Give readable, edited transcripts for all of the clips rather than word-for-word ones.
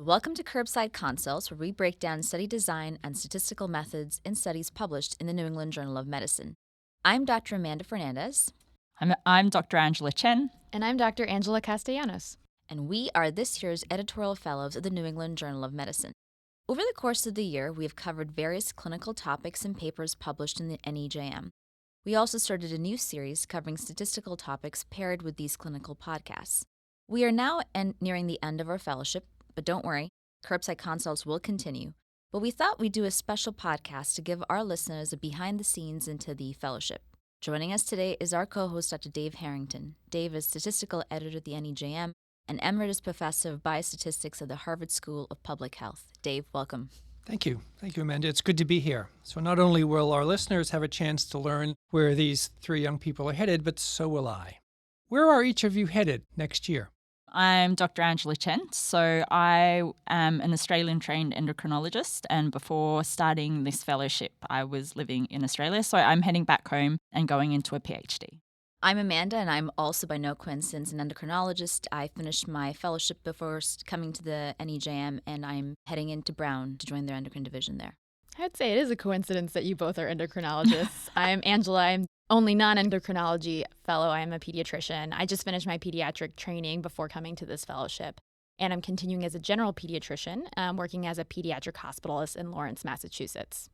Welcome to Curbside Consults, where we break down study design and statistical methods in studies published in the New England Journal of Medicine. I'm Dr. Amanda Fernandez. I'm Dr. Angela Chen. And I'm Dr. Angela Castellanos. And we are this year's Editorial Fellows of the New England Journal of Medicine. Over the course of the year, we have covered various clinical topics and papers published in the NEJM. We also started a new series covering statistical topics paired with these clinical podcasts. We are now nearing the end of our fellowship, but don't worry, Curbside Consults will continue. But we thought we'd do a special podcast to give our listeners a behind-the-scenes into the fellowship. Joining us today is our co-host, Dr. Dave Harrington. Dave is statistical editor at the NEJM and emeritus professor of biostatistics at the Harvard School of Public Health. Dave, welcome. Thank you. Thank you, Amanda. It's good to be here. So not only will our listeners have a chance to learn where these three young people are headed, but so will I. Where are each of you headed next year? I'm Dr. Angela Chen. So I am an Australian-trained endocrinologist, and before starting this fellowship, I was living in Australia. So I'm heading back home and going into a PhD. I'm Amanda, and I'm also by no coincidence an endocrinologist. I finished my fellowship before coming to the NEJM, and I'm heading into Brown to join their endocrine division there. I'd say it is a coincidence that you both are endocrinologists. I'm Angela. I'm only non-endocrinology fellow. I am a pediatrician. I just finished my pediatric training before coming to this fellowship, and I'm continuing as a general pediatrician, working as a pediatric hospitalist in Lawrence, Massachusetts.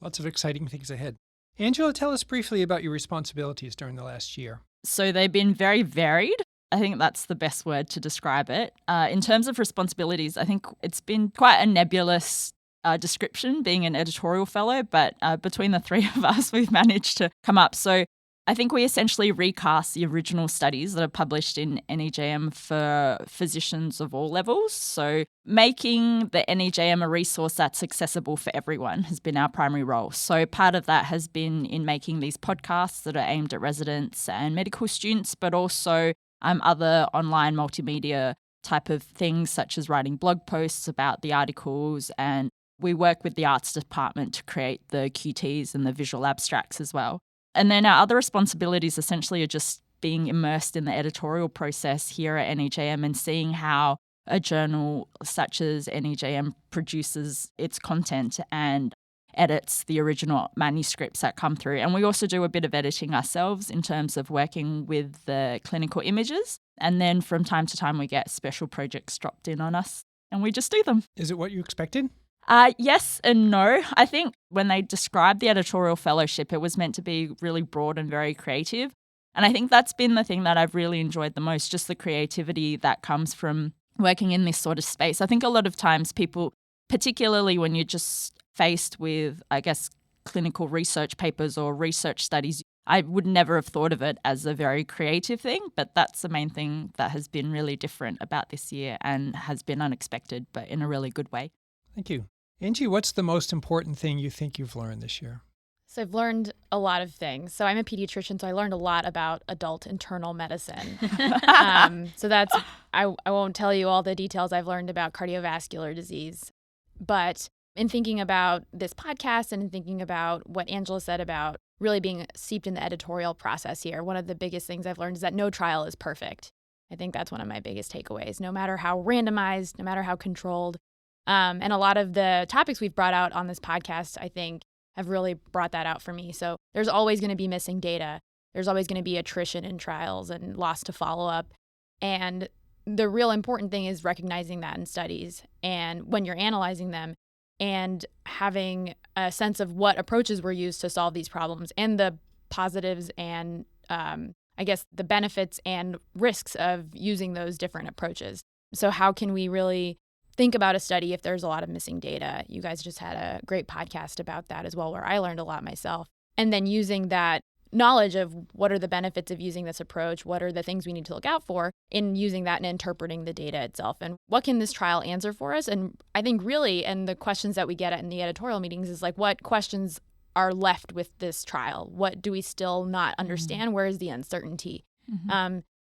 Lots of exciting things ahead. Angela, tell us briefly about your responsibilities during the last year. So they've been very varied. I think that's the best word to describe it. In terms of responsibilities, I think it's been quite a nebulous description being an editorial fellow, but between the three of us, we've managed to come up. So I think we essentially recast the original studies that are published in NEJM for physicians of all levels. So making the NEJM a resource that's accessible for everyone has been our primary role. So part of that has been in making these podcasts that are aimed at residents and medical students, but also other online multimedia type of things, such as writing blog posts about the articles, and we work with the arts department to create the QTs and the visual abstracts as well. And then our other responsibilities essentially are just being immersed in the editorial process here at NEJM and seeing how a journal such as NEJM produces its content and edits the original manuscripts that come through. And we also do a bit of editing ourselves in terms of working with the clinical images. And then from time to time, we get special projects dropped in on us and we just do them. Is it what you expected? Yes and no. I think when they described the editorial fellowship, it was meant to be really broad and very creative. And I think that's been the thing that I've really enjoyed the most, just the creativity that comes from working in this sort of space. I think a lot of times people, particularly when you're just faced with, I guess, clinical research papers or research studies, I would never have thought of it as a very creative thing, but that's the main thing that has been really different about this year and has been unexpected, but in a really good way. Thank you. Angie, what's the most important thing you think you've learned this year? So I've learned a lot of things. So I'm a pediatrician, so I learned a lot about adult internal medicine. So that's, I won't tell you all the details I've learned about cardiovascular disease. But in thinking about this podcast and in thinking about what Angela said about really being steeped in the editorial process here, one of the biggest things I've learned is that no trial is perfect. I think that's one of my biggest takeaways. No matter how randomized, no matter how controlled, and a lot of the topics we've brought out on this podcast, I think, have really brought that out for me. So there's always going to be missing data. There's always going to be attrition in trials and loss to follow-up. And the real important thing is recognizing that in studies and when you're analyzing them and having a sense of what approaches were used to solve these problems and the positives and, I guess, the benefits and risks of using those different approaches. So how can we really think about a study if there's a lot of missing data? You guys just had a great podcast about that as well, where I learned a lot myself. And then using that knowledge of what are the benefits of using this approach, what are the things we need to look out for in using that and interpreting the data itself, and what can this trial answer for us? And I think really, and the questions that we get at in the editorial meetings is like, what questions are left with this trial? What do we still not understand? Where is the uncertainty?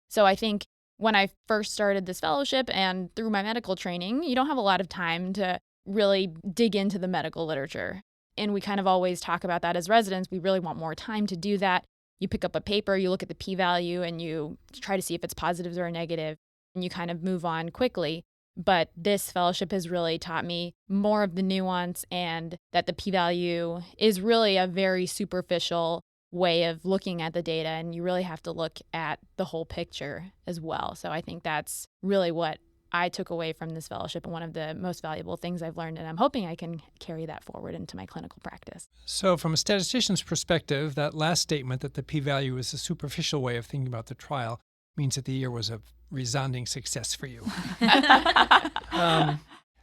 So I think when I first started this fellowship and through my medical training, you don't have a lot of time to really dig into the medical literature. And we kind of always talk about that as residents. We really want more time to do that. You pick up a paper, you look at the p-value, and you try to see if it's positives or a negative, and you kind of move on quickly. But this fellowship has really taught me more of the nuance, and that the p-value is really a very superficial way of looking at the data, and you really have to look at the whole picture as well. So I think that's really what I took away from this fellowship and one of the most valuable things I've learned, and I'm hoping I can carry that forward into my clinical practice. So from a statistician's perspective, that last statement that the p-value is a superficial way of thinking about the trial means that the year was a resounding success for you.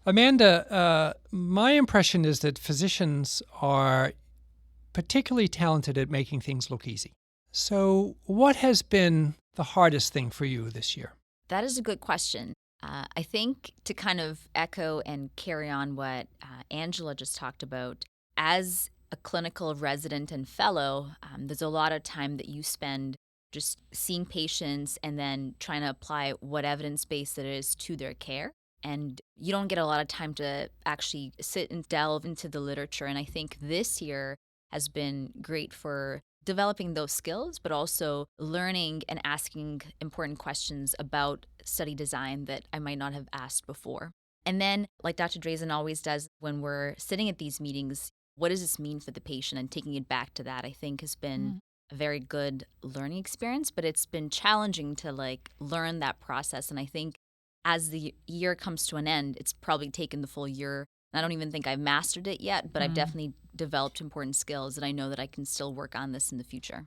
Amanda, my impression is that physicians are particularly talented at making things look easy. So what has been the hardest thing for you this year? That is a good question. I think to kind of echo and carry on what Angela just talked about, as a clinical resident and fellow, there's a lot of time that you spend just seeing patients and then trying to apply what evidence base it is to their care. And you don't get a lot of time to actually sit and delve into the literature. And I think this year has been great for developing those skills, but also learning and asking important questions about study design that I might not have asked before. And then, like Dr. Drazen always does when we're sitting at these meetings, what does this mean for the patient? And taking it back to that, I think, has been a very good learning experience, but it's been challenging to learn that process. And I think as the year comes to an end, it's probably taken the full year. I don't even think I've mastered it yet, but I've definitely developed important skills, and I know that I can still work on this in the future.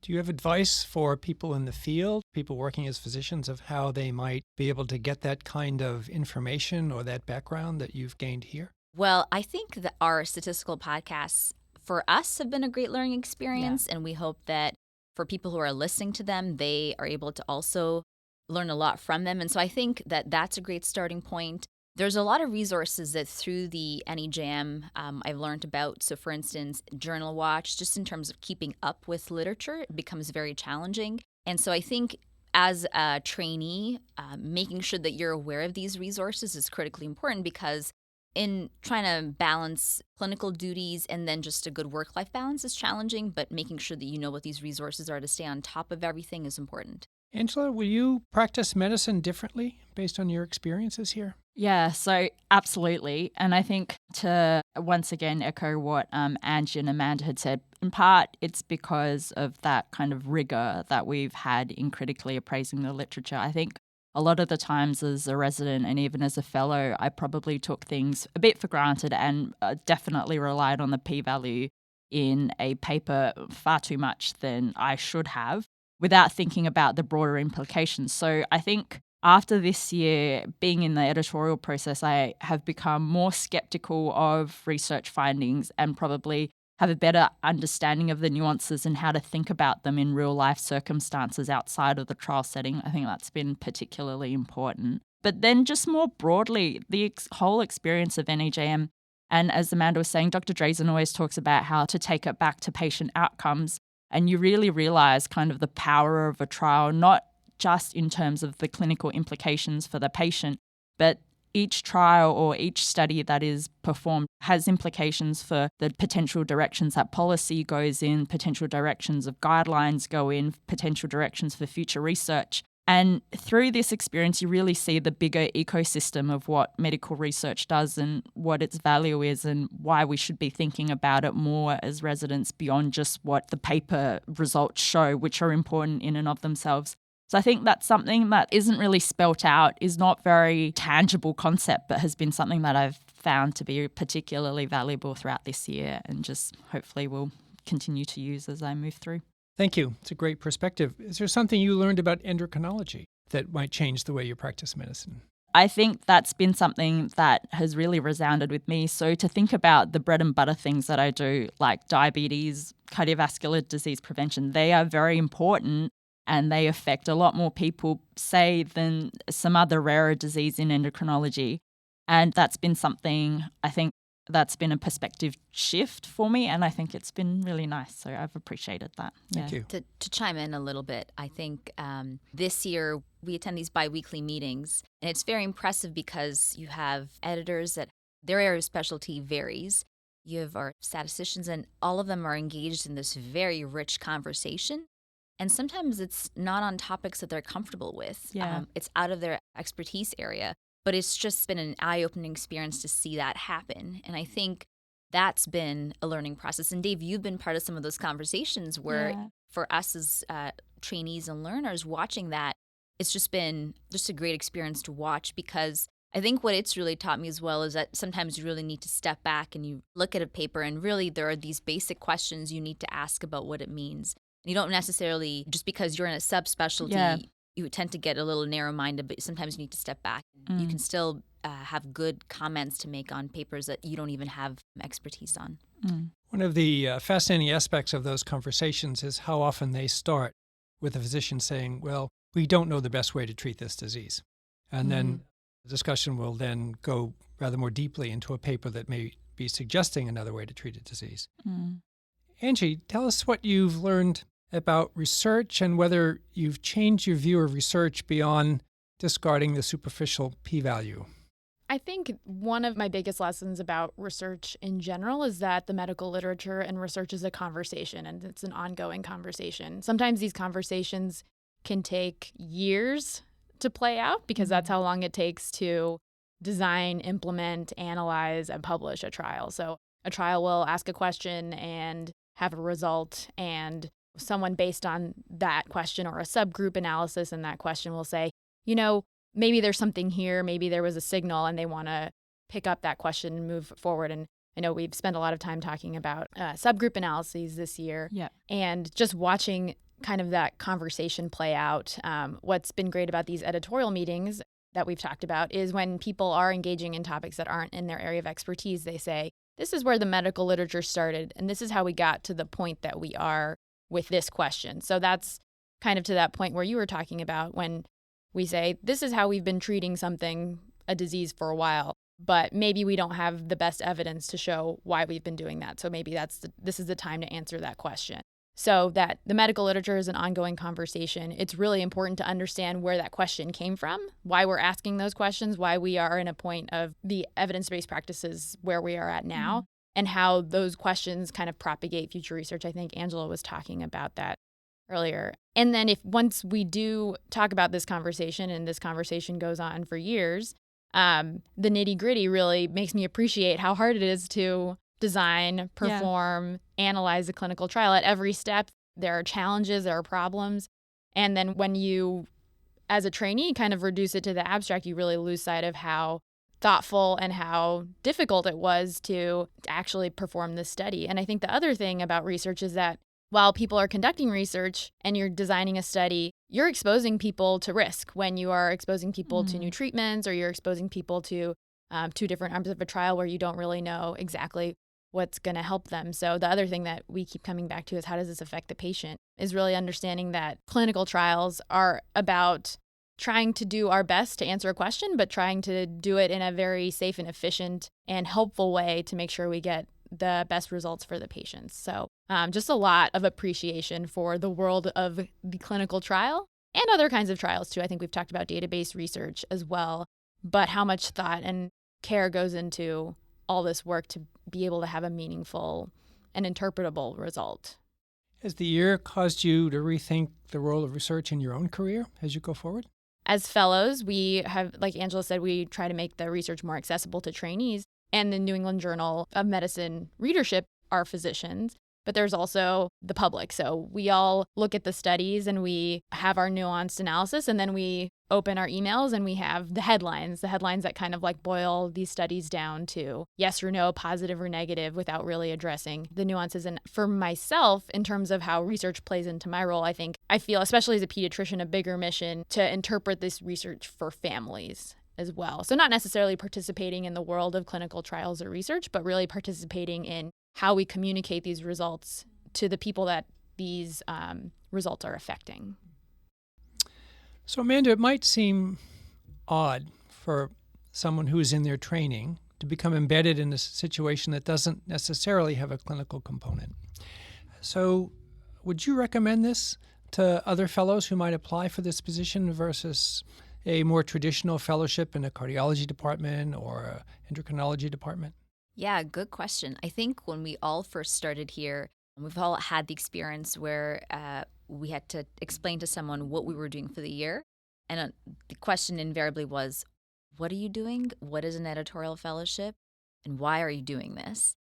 Do you have advice for people in the field, people working as physicians, of how they might be able to get that kind of information or that background that you've gained here? Well, I think that our statistical podcasts for us have been a great learning experience, and we hope that for people who are listening to them, they are able to also learn a lot from them. And so I think that that's a great starting point. There's a lot of resources that through the NEJM I've learned about. So for instance, Journal Watch, just in terms of keeping up with literature, it becomes very challenging. And so I think as a trainee, making sure that you're aware of these resources is critically important, because in trying to balance clinical duties and then just a good work-life balance is challenging, but making sure that you know what these resources are to stay on top of everything is important. Angela, will you practice medicine differently based on your experiences here? Yeah, so absolutely. And I think to once again echo what Angie and Amanda had said, in part it's because of that kind of rigor that we've had in critically appraising the literature. I think a lot of the times as a resident and even as a fellow, I probably took things a bit for granted and definitely relied on the p-value in a paper far too much than I should have, without thinking about the broader implications. So I think after this year, being in the editorial process, I have become more skeptical of research findings and probably have a better understanding of the nuances and how to think about them in real life circumstances outside of the trial setting. I think that's been particularly important. But then just more broadly, the whole experience of NEJM, and as Amanda was saying, Dr. Drazen always talks about how to take it back to patient outcomes. And you really realize kind of the power of a trial, not just in terms of the clinical implications for the patient, but each trial or each study that is performed has implications for the potential directions that policy goes in, potential directions of guidelines go in, potential directions for future research. And through this experience, you really see the bigger ecosystem of what medical research does and what its value is and why we should be thinking about it more as residents beyond just what the paper results show, which are important in and of themselves. So I think that's something that isn't really spelt out, is not very tangible concept, but has been something that I've found to be particularly valuable throughout this year and just hopefully will continue to use as I move through. Thank you. It's a great perspective. Is there something you learned about endocrinology that might change the way you practice medicine? I think that's been something that has really resounded with me. So to think about the bread and butter things that I do, like diabetes, cardiovascular disease prevention, they are very important. And they affect a lot more people, say, than some other rarer disease in endocrinology. And that's been something, I think, that's been a perspective shift for me. And I think it's been really nice. So I've appreciated that. Thank you. To chime in a little bit, I think this year we attend these biweekly meetings. And it's very impressive because you have editors that their area of specialty varies. You have our statisticians, and all of them are engaged in this very rich conversation. And sometimes it's not on topics that they're comfortable with. Yeah. It's out of their expertise area. But it's just been an eye-opening experience to see that happen. And I think that's been a learning process. And Dave, you've been part of some of those conversations where for us as trainees and learners watching that, it's just been just a great experience to watch, because I think what it's really taught me as well is that sometimes you really need to step back and you look at a paper and really there are these basic questions you need to ask about what it means. And you don't necessarily, just because you're in a subspecialty, you tend to get a little narrow-minded, but sometimes you need to step back. You can still have good comments to make on papers that you don't even have expertise on. One of the fascinating aspects of those conversations is how often they start with a physician saying, well, we don't know the best way to treat this disease. And then the discussion will then go rather more deeply into a paper that may be suggesting another way to treat a disease. Angie, tell us what you've learned about research and whether you've changed your view of research beyond discarding the superficial p-value. I think one of my biggest lessons about research in general is that the medical literature and research is a conversation, and it's an ongoing conversation. Sometimes these conversations can take years to play out because that's how long it takes to design, implement, analyze, and publish a trial. So a trial will ask a question and have a result, and someone based on that question or a subgroup analysis in that question will say, you know, maybe there's something here, maybe there was a signal, and they want to pick up that question and move forward. And I know we've spent a lot of time talking about subgroup analyses this year, and just watching kind of that conversation play out. What's been great about these editorial meetings that we've talked about is when people are engaging in topics that aren't in their area of expertise, they say, this is where the medical literature started, and this is how we got to the point that we are with this question. So that's kind of to that point where you were talking about when we say, this is how we've been treating something, a disease, for a while, but maybe we don't have the best evidence to show why we've been doing that. So maybe this is the time to answer that question. So that the medical literature is an ongoing conversation. It's really important to understand where that question came from, why we're asking those questions, why we are in a point of the evidence-based practices where we are at now, and how those questions kind of propagate future research. I think Angela was talking about that earlier. And then once we do talk about this conversation and this conversation goes on for years, the nitty-gritty really makes me appreciate how hard it is to design, perform, analyze a clinical trial. At every step, there are challenges, there are problems. And then when you, as a trainee, kind of reduce it to the abstract, you really lose sight of how thoughtful and how difficult it was to actually perform this study. And I think the other thing about research is that while people are conducting research and you're designing a study, you're exposing people to risk when you are exposing people to new treatments, or you're exposing people to two different arms of a trial where you don't really know exactly what's going to help them. So the other thing that we keep coming back to is how does this affect the patient, is really understanding that clinical trials are about trying to do our best to answer a question, but trying to do it in a very safe and efficient and helpful way to make sure we get the best results for the patients. So just a lot of appreciation for the world of the clinical trial and other kinds of trials too. I think we've talked about database research as well, but how much thought and care goes into all this work to be able to have a meaningful and interpretable result. Has the year caused you to rethink the role of research in your own career as you go forward? As fellows, we have, like Angela said, we try to make the research more accessible to trainees. And the New England Journal of Medicine readership are physicians, but there's also the public. So we all look at the studies and we have our nuanced analysis, and then we open our emails and we have the headlines that kind of like boil these studies down to yes or no, positive or negative, without really addressing the nuances. And for myself, in terms of how research plays into my role, I feel, especially as a pediatrician, a bigger mission to interpret this research for families as well. So not necessarily participating in the world of clinical trials or research, but really participating in how we communicate these results to the people that these results are affecting. So Amanda, it might seem odd for someone who is in their training to become embedded in a situation that doesn't necessarily have a clinical component. So would you recommend this to other fellows who might apply for this position versus a more traditional fellowship in a cardiology department or an endocrinology department? Yeah, good question. I think when we all first started here, we've all had the experience where we had to explain to someone what we were doing for the year. And the question invariably was, what are you doing? What is an editorial fellowship? And why are you doing this?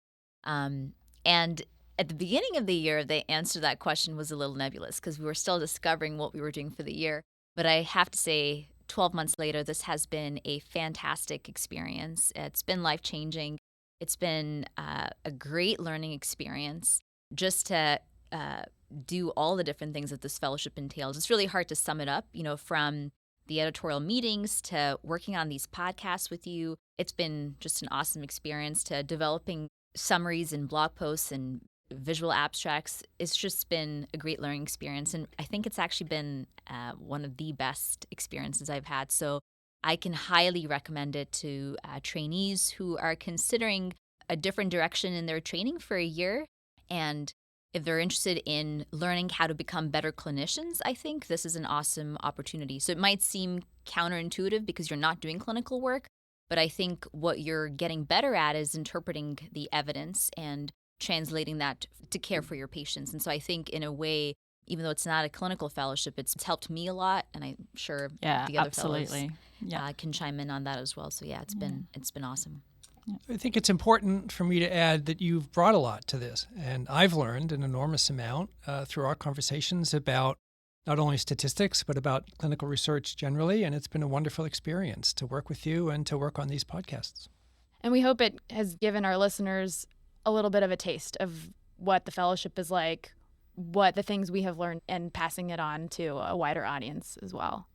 And at the beginning of the year, the answer to that question was a little nebulous because we were still discovering what we were doing for the year. But I have to say, 12 months later, this has been a fantastic experience. It's been life-changing. It's been a great learning experience just to do all the different things that this fellowship entails. It's really hard to sum it up, from the editorial meetings to working on these podcasts with you. It's been just an awesome experience to developing summaries and blog posts and visual abstracts. It's just been a great learning experience. And I think it's actually been one of the best experiences I've had. So I can highly recommend it to trainees who are considering a different direction in their training for a year. And if they're interested in learning how to become better clinicians, I think this is an awesome opportunity. So it might seem counterintuitive because you're not doing clinical work, but I think what you're getting better at is interpreting the evidence and translating that to care for your patients. And so I think in a way, even though it's not a clinical fellowship, it's helped me a lot, and I'm sure the other fellows can chime in on that as well. So it's been awesome. I think it's important for me to add that you've brought a lot to this, and I've learned an enormous amount through our conversations about not only statistics, but about clinical research generally, and it's been a wonderful experience to work with you and to work on these podcasts. And we hope it has given our listeners a little bit of a taste of what the fellowship is like, what the things we have learned, and passing it on to a wider audience as well.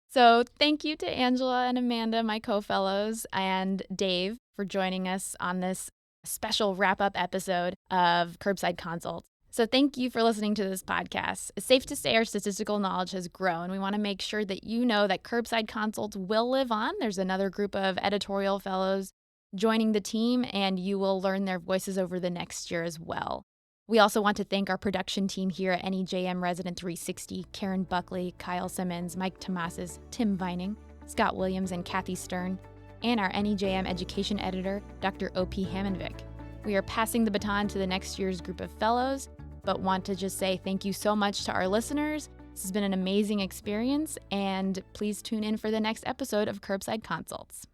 So thank you to Angela and Amanda, my co-fellows, and Dave for joining us on this special wrap-up episode of Curbside Consults. So thank you for listening to this podcast. It's safe to say our statistical knowledge has grown. We want to make sure that you know that Curbside Consults will live on. There's another group of editorial fellows joining the team, and you will learn their voices over the next year as well. We also want to thank our production team here at NEJM Resident 360, Karen Buckley, Kyle Simmons, Mike Tomasis, Tim Vining, Scott Williams, and Kathy Stern, and our NEJM Education Editor, Dr. O.P. Hammondvik. We are passing the baton to the next year's group of fellows, but want to just say thank you so much to our listeners. This has been an amazing experience, and please tune in for the next episode of Curbside Consults.